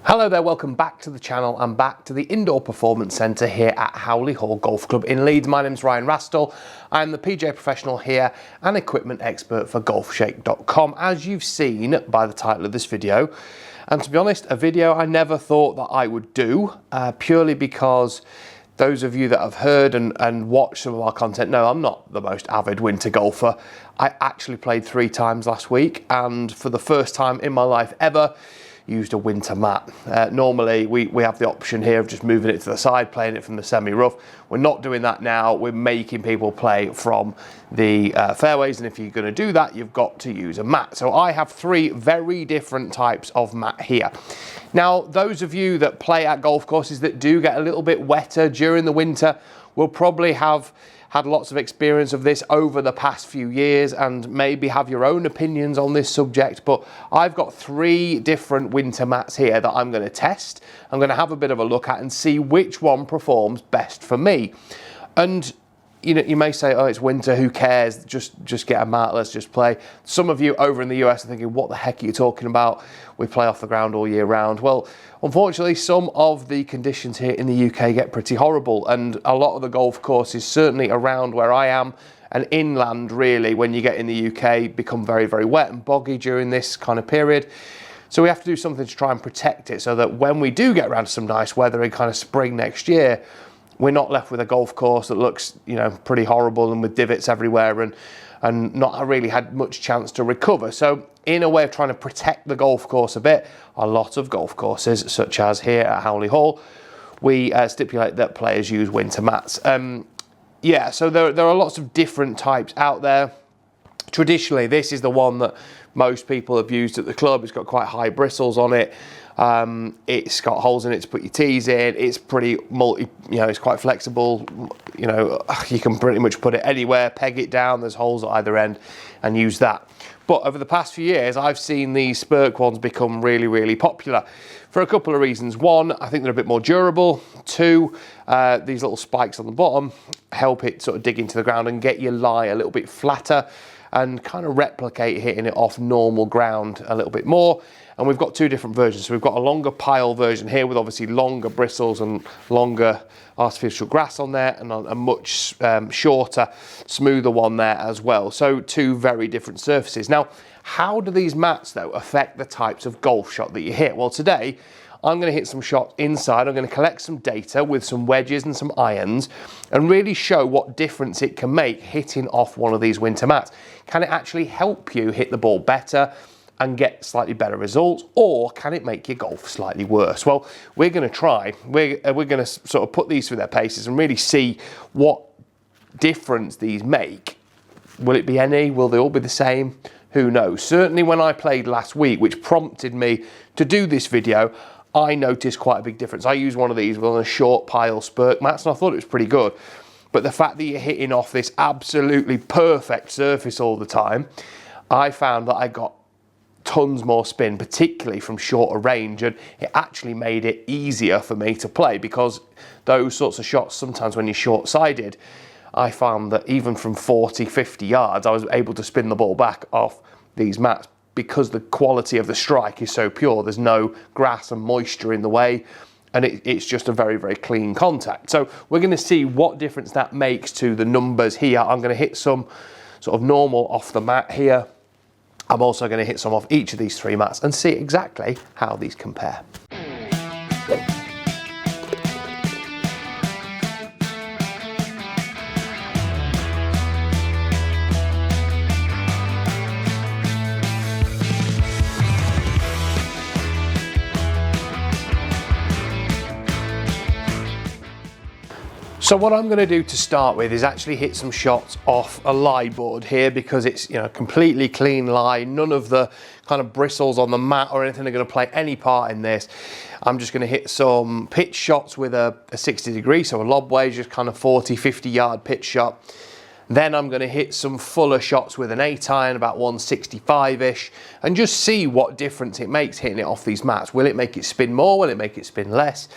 Hello there, welcome back to the channel and back to the Indoor Performance Centre here at Howley Hall Golf Club in Leeds. My name's Ryan Rastall. I'm the PGA professional here and equipment expert for Golfshake.com, as you've seen by the title of this video. And to be honest, a video I never thought that I would do, purely because those of you that have heard and watched some of our content know I'm not the most avid winter golfer. I actually played 3 times last week, and for the first time in my life ever, used a winter mat. Normally we have the option here of just moving it to the side, playing it from the semi-rough. We're not doing that now. We're making people play from the fairways, and if you're going to do that, you've got to use a mat. So I have 3 very different types of mat here. Now, those of you that play at golf courses that do get a little bit wetter during the winter will probably have had lots of experience of this over the past few years and maybe have your own opinions on this subject, but I've got 3 different winter mats here that I'm going to test. I'm going to have a bit of a look at and see which one performs best for me. And you know, you may say, oh, it's winter, who cares, just get a mat, let's just play. Some of you over in the US are thinking, what the heck are you talking about? We play off the ground all year round. Well, unfortunately, some of the conditions here in the UK get pretty horrible, and a lot of the golf courses, certainly around where I am, and inland really, when you get in the UK, become very, very wet and boggy during this kind of period. So we have to do something to try and protect it so that when we do get around to some nice weather in kind of spring next year, we're not left with a golf course that looks, you know, pretty horrible and with divots everywhere and not really had much chance to recover. So in a way of trying to protect the golf course a bit, a lot of golf courses, such as here at Howley Hall, we stipulate that players use winter mats. Yeah, so there are lots of different types out there. Traditionally, this is the one that most people have used at the club. It's got quite high bristles on it. It's got holes in it to put your tees in. It's pretty it's quite flexible. You know, you can pretty much put it anywhere, peg it down. There's holes at either end and use that. But over the past few years, I've seen these Spurk ones become really, really popular for a couple of reasons. 1, I think they're a bit more durable. 2, these little spikes on the bottom help it sort of dig into the ground and get your lie a little bit flatter and kind of replicate hitting it off normal ground a little bit more. And we've got 2 different versions. So we've got a longer pile version here with obviously longer bristles and longer artificial grass on there, and a much shorter, smoother one there as well. So 2 very different surfaces. Now, how do these mats though affect the types of golf shot that you hit? Well, today I'm going to hit some shots inside. I'm going to collect some data with some wedges and some irons and really show what difference it can make hitting off one of these winter mats. Can it actually help you hit the ball better and get slightly better results, or can it make your golf slightly worse? Well, we're going to try. We're going to sort of put these through their paces and really see what difference these make. Will it be any? Will they all be the same? Who knows? Certainly when I played last week, which prompted me to do this video, I noticed quite a big difference. I used one of these on a short pile Spurk mats, and I thought it was pretty good. But the fact that you're hitting off this absolutely perfect surface all the time, I found that I got tons more spin, particularly from shorter range, and it actually made it easier for me to play, because those sorts of shots, sometimes when you're short-sided, I found that even from 40, 50 yards, I was able to spin the ball back off these mats because the quality of the strike is so pure. There's no grass and moisture in the way, and it's just a very, very clean contact. So we're going to see what difference that makes to the numbers here. I'm going to hit some sort of normal off the mat here. I'm also going to hit some off each of these 3 mats and see exactly how these compare. So what I'm going to do to start with is actually hit some shots off a lie board here, because it's, you know, completely clean lie. None of the kind of bristles on the mat or anything are going to play any part in this. I'm just going to hit some pitch shots with a 60 degree, so a lob wedge, just kind of 40, 50 yard pitch shot. Then I'm going to hit some fuller shots with an 8-iron, about 165-ish, and just see what difference it makes hitting it off these mats. Will it make it spin more? Will it make it spin less?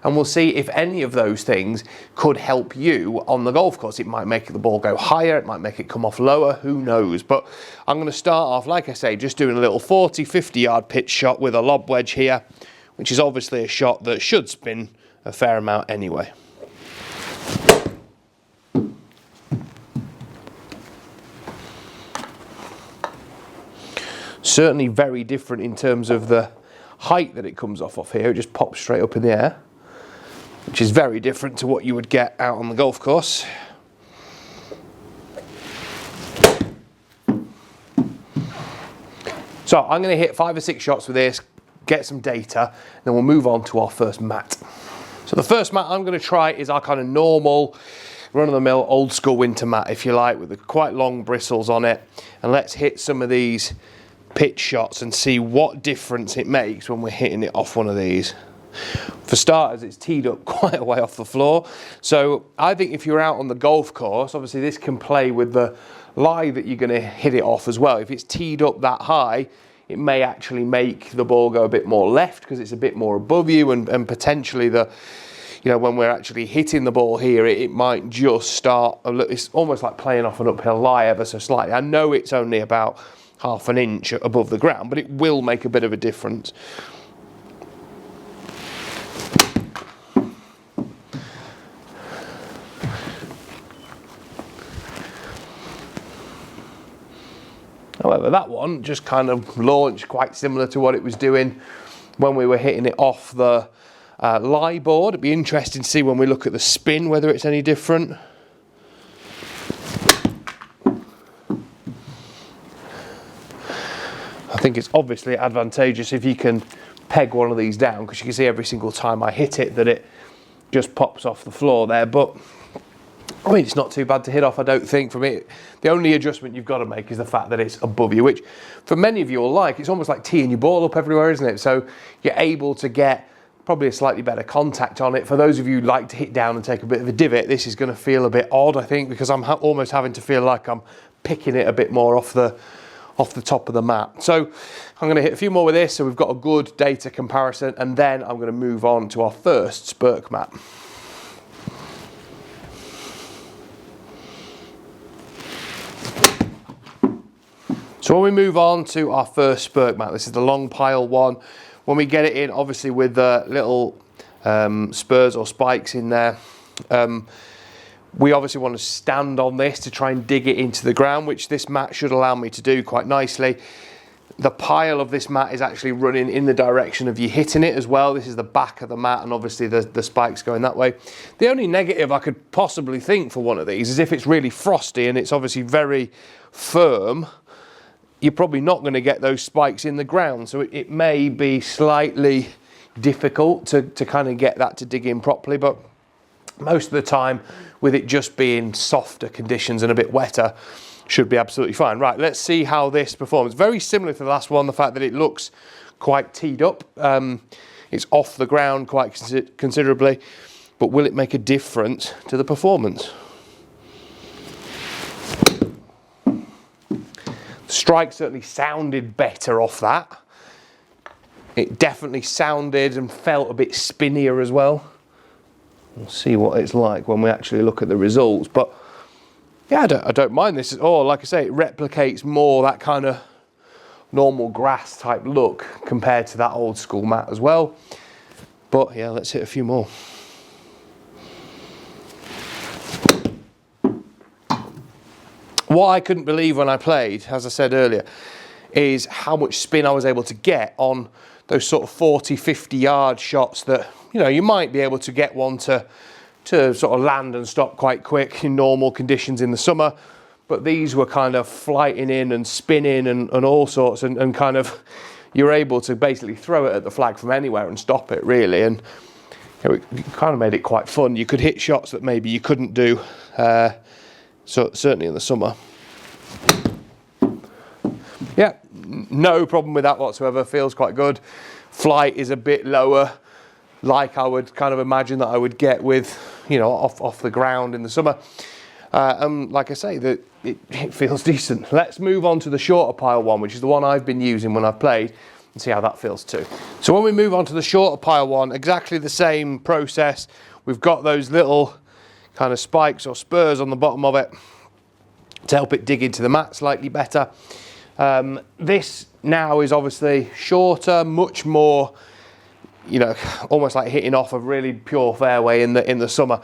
And we'll see if any of those things could help you on the golf course. It might make the ball go higher, it might make it come off lower, who knows. But I'm going to start off, like I say, just doing a little 40, 50 yard pitch shot with a lob wedge here which is obviously a shot that should spin a fair amount anyway. Certainly very different in terms of the height that it comes off of here. It just pops straight up in the air, which is very different to what you would get out on the golf course. So I'm going to hit 5 or 6 shots with this, get some data, then we'll move on to our first mat. So the first mat I'm going to try is our kind of normal, run-of-the-mill, old-school winter mat, if you like, with the quite long bristles on it. And let's hit some of these pitch shots and see what difference it makes when we're hitting it off one of these. For starters, it's teed up quite a way off the floor. So I think if you're out on the golf course, obviously this can play with the lie that you're going to hit it off as well. If it's teed up that high, it may actually make the ball go a bit more left because it's a bit more above you, and potentially the, you know, when we're actually hitting the ball here, it might just start a little, it's almost like playing off an uphill lie ever so slightly. I know it's only about half an inch above the ground, but it will make a bit of a difference. However, that one just kind of launched quite similar to what it was doing when we were hitting it off the lie board. It'd be interesting to see when we look at the spin whether it's any different. I think it's obviously advantageous if you can peg one of these down, because you can see every single time I hit it that it just pops off the floor there. But I mean, it's not too bad to hit off, I don't think, from it. The only adjustment you've got to make is the fact that it's above you, which for many of you will like. It's almost like teeing your ball up everywhere, isn't it? So you're able to get probably a slightly better contact on it. For those of you who like to hit down and take a bit of a divot, this is going to feel a bit odd, I think, because I'm almost having to feel like I'm picking it a bit more off the top of the mat. So I'm going to hit a few more with this, so we've got a good data comparison, and then I'm going to move on to our first spurk mat. So when we move on to our first spurk mat, this is the long pile one. When we get it in, obviously with the little spurs or spikes in there, we obviously want to stand on this to try and dig it into the ground, which this mat should allow me to do quite nicely. The pile of this mat is actually running in the direction of you hitting it as well. This is the back of the mat, and obviously the spikes going that way. The only negative I could possibly think for one of these is if it's really frosty and it's obviously very firm, you're probably not going to get those spikes in the ground. So it may be slightly difficult to kind of get that to dig in properly, but most of the time, with it just being softer conditions and a bit wetter, should be absolutely fine. Right, let's see how this performs. Very similar to the last one, the fact that it looks quite teed up. It's off the ground quite considerably, but will it make a difference to the performance? The strike certainly sounded better off that. It definitely sounded and felt a bit spinnier as well. We'll see what it's like when we actually look at the results. But yeah, I don't mind this at all. Like I say, it replicates more that kind of normal grass type look compared to that old school mat as well. But yeah, let's hit a few more. What I couldn't believe when I played, as I said earlier, is how much spin I was able to get on those sort of 40, 50 yard shots that, you know, you might be able to get one to sort of land and stop quite quick in normal conditions in the summer. But these were kind of flighting in and spinning and all sorts, and kind of, you're able to basically throw it at the flag from anywhere and stop it, really. And you know, it kind of made it quite fun. You could hit shots that maybe you couldn't do, so certainly in the summer. Yeah, no problem with that whatsoever. Feels quite good. Flight is a bit lower, like I would kind of imagine that I would get with, you know, off the ground in the summer. And like I say, that it feels decent. Let's move on to the shorter pile one, which is the one I've been using when I've played, and see how that feels too. So when we move on to the shorter pile one, exactly the same process. We've got those little kind of spikes or spurs on the bottom of it to help it dig into the mat slightly better. This now is obviously shorter, much more you know, almost like hitting off a really pure fairway in the summer.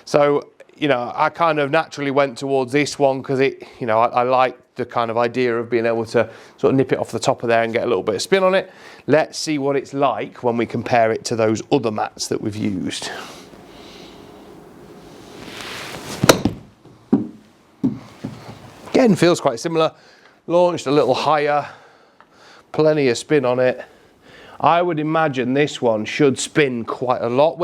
So, you know, I kind of naturally went towards this one because it, you know, I like the kind of idea of being able to sort of nip it off the top of there and get a little bit of spin on it. Let's see what it's like when we compare it to those other mats that we've used. Again, feels quite similar. Launched a little higher, plenty of spin on it. I would imagine this one should spin quite a lot.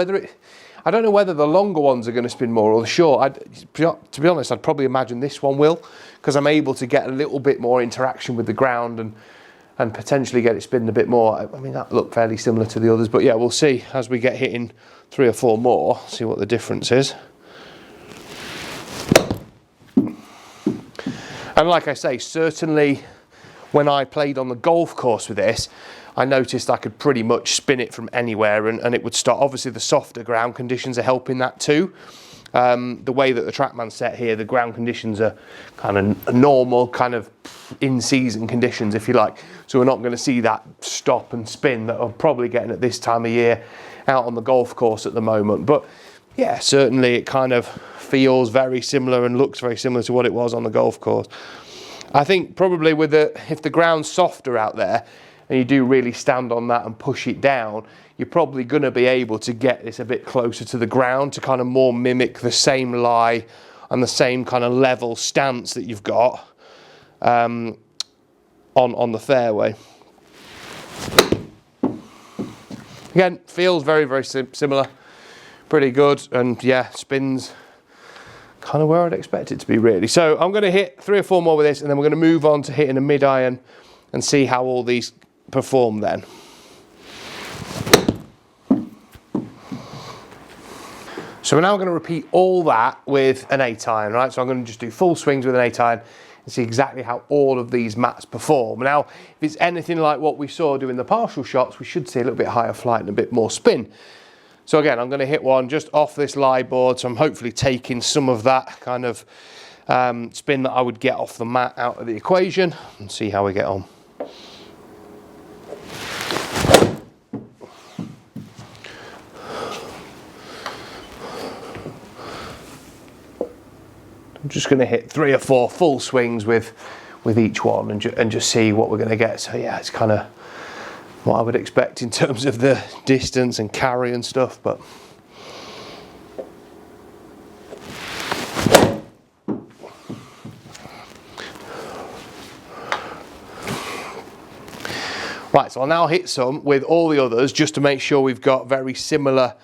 I don't know whether the longer ones are going to spin more or the short. To be honest, I'd probably imagine this one will, because I'm able to get a little bit more interaction with the ground and potentially get it spinning a bit more. I mean, that looked fairly similar to the others, but yeah, we'll see as we get hitting 3 or 4 more, see what the difference is. And like I say, certainly when I played on the golf course with this, I noticed I could pretty much spin it from anywhere and it would start. Obviously the softer ground conditions are helping that too. The way that the TrackMan set here, the ground conditions are kind of normal, kind of in-season conditions, if you like. So we're not going to see that stop and spin that I'm probably getting at this time of year out on the golf course at the moment. But yeah, certainly it kind of feels very similar and looks very similar to what it was on the golf course. I think probably if the ground's softer out there and you do really stand on that and push it down, you're probably going to be able to get this a bit closer to the ground to kind of more mimic the same lie and the same kind of level stance that you've got on the fairway. Again, feels very, very similar. Pretty good, and yeah, spins kind of where I'd expect it to be really. So I'm going to hit 3 or 4 more with this, and then we're going to move on to hitting a mid-iron and see how all these perform then. So we're now going to repeat all that with an 8-iron, right? So I'm going to just do full swings with an 8-iron and see exactly how all of these mats perform. Now, if it's anything like what we saw doing the partial shots, we should see a little bit higher flight and a bit more spin. So again, I'm going to hit one just off this lie board, so I'm hopefully taking some of that kind of spin that I would get off the mat out of the equation and see how we get on. I'm just going to hit 3 or 4 full swings with each one and just see what we're going to get. So yeah, it's kind of what I would expect in terms of the distance and carry and stuff, but right, so I'll now hit some with all the others just to make sure we've got very similar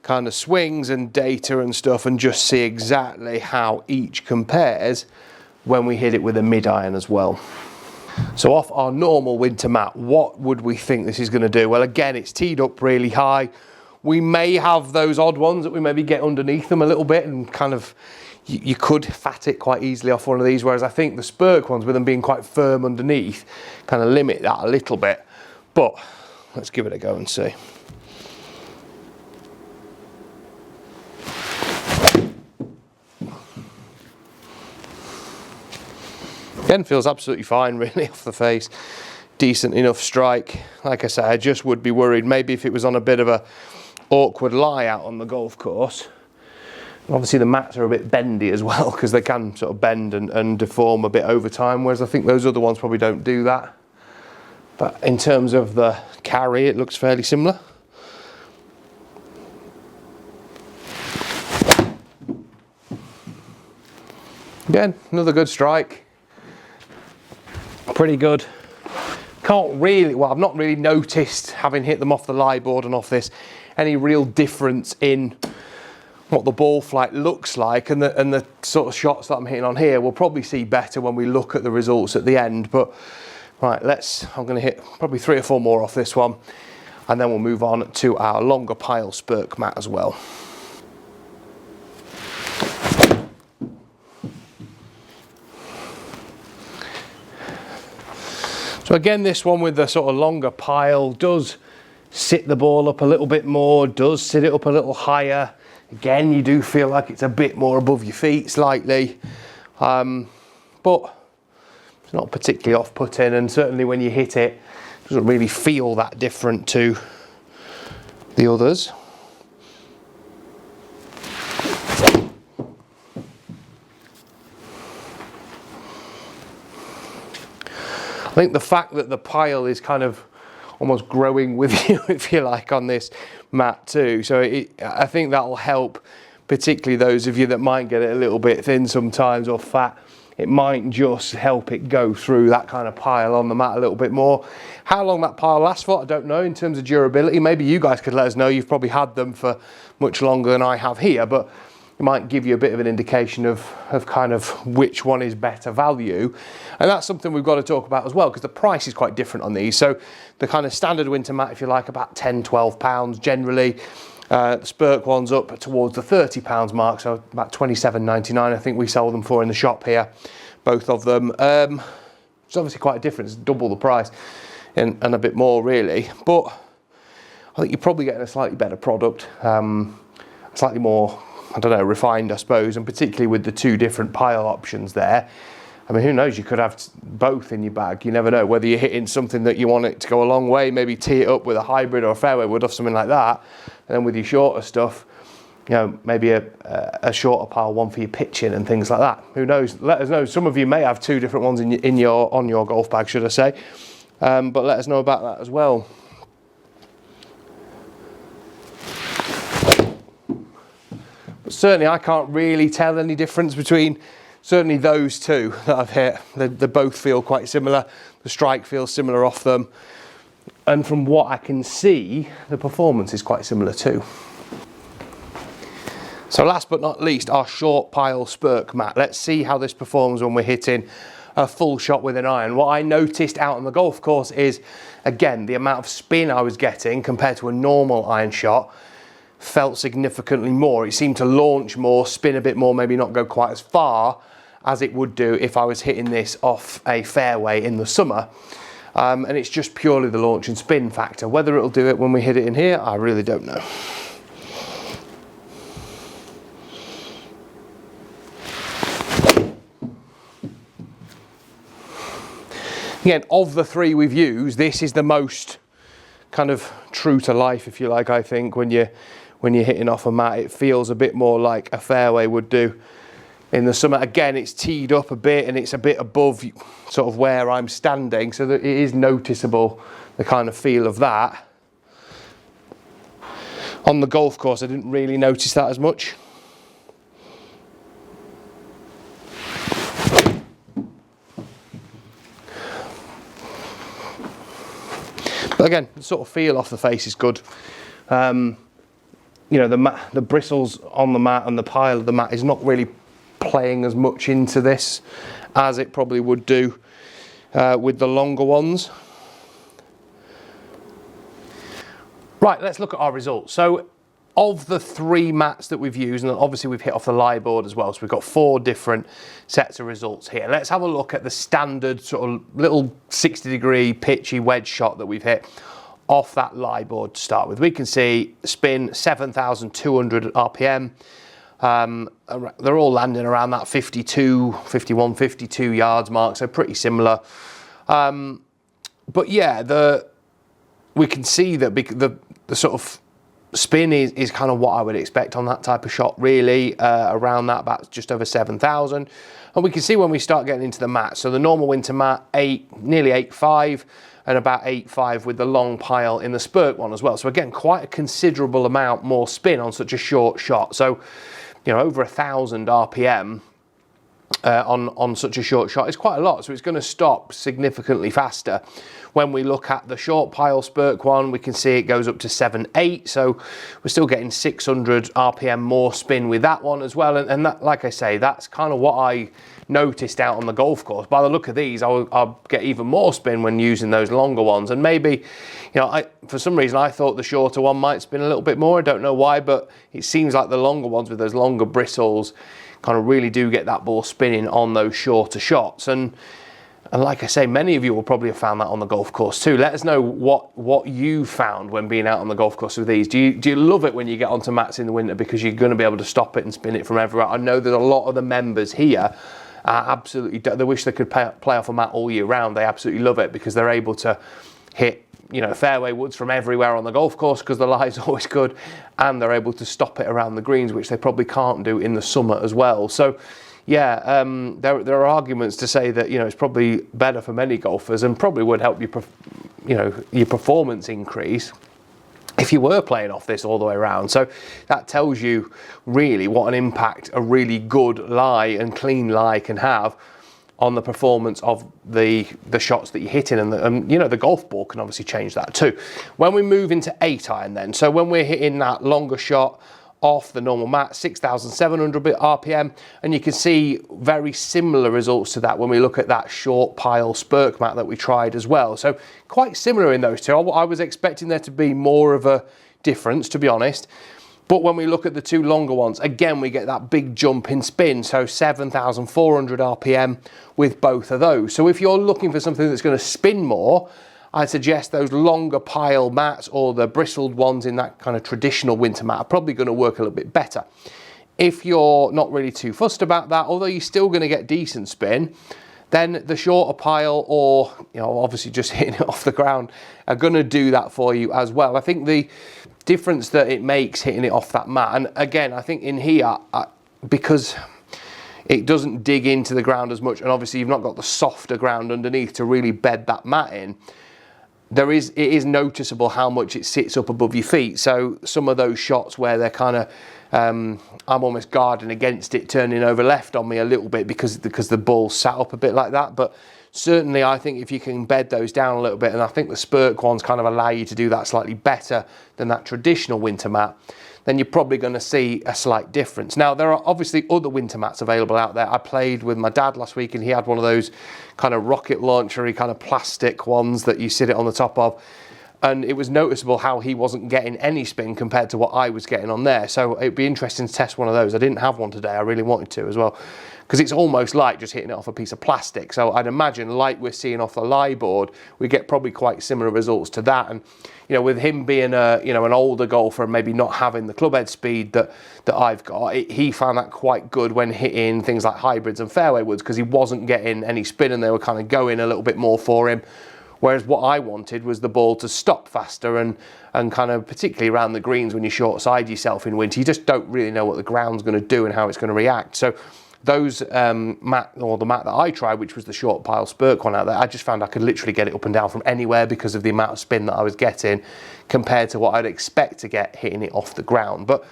kind of swings and data and stuff, and just see exactly how each compares when we hit it with a mid-iron as well. So off our normal winter mat, what would we think this is going to do? Well, again, it's teed up really high. We may have those odd ones that we maybe get underneath them a little bit and kind of, you could fat it quite easily off one of these, whereas I think the Spurk ones, with them being quite firm underneath, kind of limit that a little bit. But let's give it a go and see. Again, feels absolutely fine really off the face. Decent enough strike. Like I said, I just would be worried maybe if it was on a bit of a awkward lie out on the golf course. Obviously the mats are a bit bendy as well, because they can sort of bend and deform a bit over time, whereas I think those other ones probably don't do that. But in terms of the carry, it looks fairly similar. Again, another good strike. Pretty good. Can't really, well, I've not really noticed, having hit them off the lie board and off this, any real difference in what the ball flight looks like, and the sort of shots that I'm hitting on here we'll probably see better when we look at the results at the end. But right, I'm going to hit probably 3 or 4 more off this one, and then we'll move on to our longer pile Spurk mat as well. So again, this one with the sort of longer pile does sit the ball up a little bit more, does sit it up a little higher. Again, you do feel like it's a bit more above your feet slightly, but it's not particularly off-putting, and certainly when you hit it, it doesn't really feel that different to the others. I think the fact that the pile is kind of almost growing with you, if you like, on this mat too. So I think that'll help, particularly those of you that might get it a little bit thin sometimes or fat. It might just help it go through that kind of pile on the mat a little bit more. How long that pile lasts for, I don't know in terms of durability. Maybe you guys could let us know. You've probably had them for much longer than I have here, but it might give you a bit of an indication of kind of which one is better value. And that's something we've got to talk about as well, because the price is quite different on these. So the kind of standard winter mat, if you like, about £10–12 generally. The Spurk one's up towards the £30 mark, so about £27.99 I think we sell them for in the shop here, both of them. It's obviously quite a difference, double the price and a bit more really, but I think you're probably getting a slightly better product, slightly more, I don't know, refined I suppose, and particularly with the two different pile options there. I mean, who knows, you could have both in your bag. You never know whether you're hitting something that you want it to go a long way, maybe tee it up with a hybrid or a fairway wood or something like that. And then with your shorter stuff, you know, maybe a shorter pile one for your pitching and things like that. Who knows? Let us know. Some of you may have two different ones on your golf bag, should I say. But let us know about that as well. But certainly I can't really tell any difference between certainly those two that I've hit. They both feel quite similar. The strike feels similar off them. And from what I can see, the performance is quite similar too. So last but not least, our short pile Spurk mat. Let's see how this performs when we're hitting a full shot with an iron. What I noticed out on the golf course is, again, the amount of spin I was getting compared to a normal iron shot felt significantly more. It seemed to launch more, spin a bit more, maybe not go quite as far as it would do if I was hitting this off a fairway in the summer. And it's just purely the launch and spin factor. Whether it'll do it when we hit it in here, I really don't know. Again, of the three we've used, this is the most kind of true to life, if you like, I think, when you're hitting off a mat. It feels a bit more like a fairway would do in the summer. Again, it's teed up a bit and it's a bit above sort of where I'm standing, so that it is noticeable, the kind of feel of that. On the golf course, I didn't really notice that as much. But again, the sort of feel off the face is good. You know, the bristles on the mat and the pile of the mat is not really playing as much into this as it probably would do with the longer ones. Right, let's look at our results. So of the three mats that we've used, and obviously we've hit off the lie board as well, so we've got 4 different sets of results here. Let's have a look at the standard sort of little 60-degree pitchy wedge shot that we've hit off that lie board to start with. We can see spin 7,200 RPM. They're all landing around that 52, 51, 52 yards mark, so pretty similar. But yeah, we can see that the sort of spin is kind of what I would expect on that type of shot, really, around that, about just over 7,000. And we can see when we start getting into the mat, so the normal winter mat, nearly 8.5, and about 8.5 with the long pile in the Spurk one as well. So again, quite a considerable amount more spin on such a short shot. So, you know, over 1,000 RPM on such a short shot is quite a lot. So it's going to stop significantly faster. When we look at the short pile Spurk one, we can see it goes up to 7.8. So we're still getting 600 RPM more spin with that one as well. And that, like I say, that's kind of what I noticed out on the golf course. By the look of these, I'll get even more spin when using those longer ones. And maybe, you know, for some reason I thought the shorter one might spin a little bit more. I don't know why, but it seems like the longer ones with those longer bristles kind of really do get that ball spinning on those shorter shots. And like I say, many of you will probably have found that on the golf course too. Let us know what you found when being out on the golf course with these. Do you love it when you get onto mats in the winter because you're going to be able to stop it and spin it from everywhere? I know that a lot of the members here absolutely, they wish they could play off a mat all year round. They absolutely love it because they're able to hit, you know, fairway woods from everywhere on the golf course because the lie's always good, and they're able to stop it around the greens, which they probably can't do in the summer as well. So yeah, there are arguments to say that, you know, it's probably better for many golfers and probably would help you, you know, your performance increase if you were playing off this all the way around. So that tells you really what an impact a really good lie and clean lie can have on the performance of the shots that you're hitting, and you know, the golf ball can obviously change that too. When we move into 8-iron then, so when we're hitting that longer shot off the normal mat, 6,700 RPM, and you can see very similar results to that when we look at that short pile spurk mat that we tried as well. So quite similar in those two. I was expecting there to be more of a difference, to be honest. But when we look at the two longer ones, again, we get that big jump in spin, so 7,400 RPM with both of those. So if you're looking for something that's going to spin more, I'd suggest those longer pile mats or the bristled ones in that kind of traditional winter mat are probably going to work a little bit better. If you're not really too fussed about that, although you're still going to get decent spin, then the shorter pile, or, you know, obviously just hitting it off the ground, are going to do that for you as well. I think the difference that it makes hitting it off that mat, and again, I think in here, because it doesn't dig into the ground as much, and obviously you've not got the softer ground underneath to really bed that mat in, it is noticeable how much it sits up above your feet. So some of those shots where they're kind of, I'm almost guarding against it turning over left on me a little bit because the ball sat up a bit like that. But certainly I think if you can bed those down a little bit, and I think the Spurk ones kind of allow you to do that slightly better than that traditional winter mat, then you're probably going to see a slight difference. Now, there are obviously other winter mats available out there. I played with my dad last week and he had one of those kind of rocket launchery kind of plastic ones that you sit it on the top of. And it was noticeable how he wasn't getting any spin compared to what I was getting on there. So it'd be interesting to test one of those. I didn't have one today. I really wanted to as well, because it's almost like just hitting it off a piece of plastic. So I'd imagine, like we're seeing off the lie board, we get probably quite similar results to that. And you know, with him being a, you know, an older golfer and maybe not having the club head speed that I've got, he found that quite good when hitting things like hybrids and fairway woods, because he wasn't getting any spin and they were kind of going a little bit more for him. Whereas what I wanted was the ball to stop faster, and kind of particularly around the greens when you short side yourself in winter, you just don't really know what the ground's going to do and how it's going to react. So those the mat that I tried, which was the short pile Spurk one out there, I just found I could literally get it up and down from anywhere because of the amount of spin that I was getting compared to what I'd expect to get hitting it off the ground. But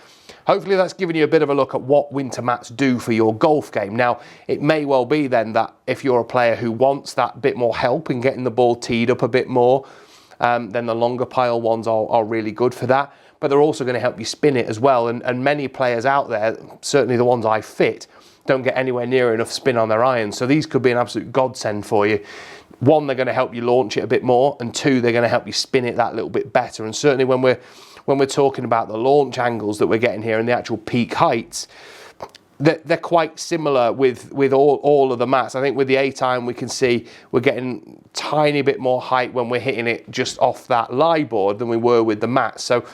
hopefully that's given you a bit of a look at what winter mats do for your golf game. Now, it may well be then that if you're a player who wants that bit more help in getting the ball teed up a bit more, then the longer pile ones are really good for that. But they're also going to help you spin it as well. And many players out there, certainly the ones I fit, don't get anywhere near enough spin on their irons. So these could be an absolute godsend for you. One, they're going to help you launch it a bit more, and two, they're going to help you spin it that little bit better. And certainly when we're talking about the launch angles that we're getting here and the actual peak heights, they're quite similar with all of the mats. I think with the 8-iron we can see we're getting a tiny bit more height when we're hitting it just off that lie board than we were with the mats. So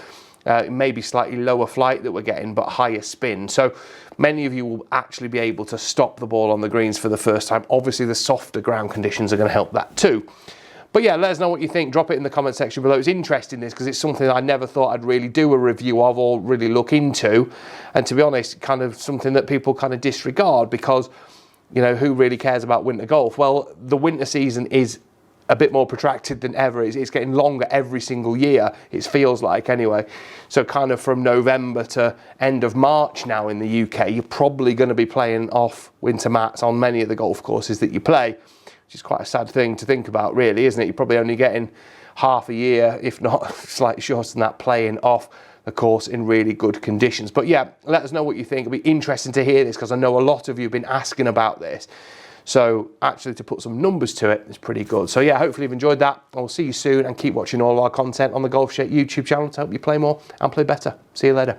it may be slightly lower flight that we're getting, but higher spin. So many of you will actually be able to stop the ball on the greens for the first time. Obviously the softer ground conditions are going to help that too. But yeah, let us know what you think. Drop it in the comment section below. It's interesting this, because it's something I never thought I'd really do a review of or really look into. And to be honest, kind of something that people kind of disregard, because, you know, who really cares about winter golf? Well, the winter season is a bit more protracted than ever. It's getting longer every single year, it feels like anyway. So kind of from November to end of March now in the UK, you're probably going to be playing off winter mats on many of the golf courses that you play. Which is quite a sad thing to think about, really, isn't it? You're probably only getting half a year, if not slightly shorter than that, playing off the course in really good conditions. But yeah, let us know what you think. It'll be interesting to hear this, because I know a lot of you have been asking about this. So actually to put some numbers to it is pretty good. So yeah, hopefully you've enjoyed that. I'll see you soon, and keep watching all our content on the Golfshake YouTube channel to help you play more and play better. See you later.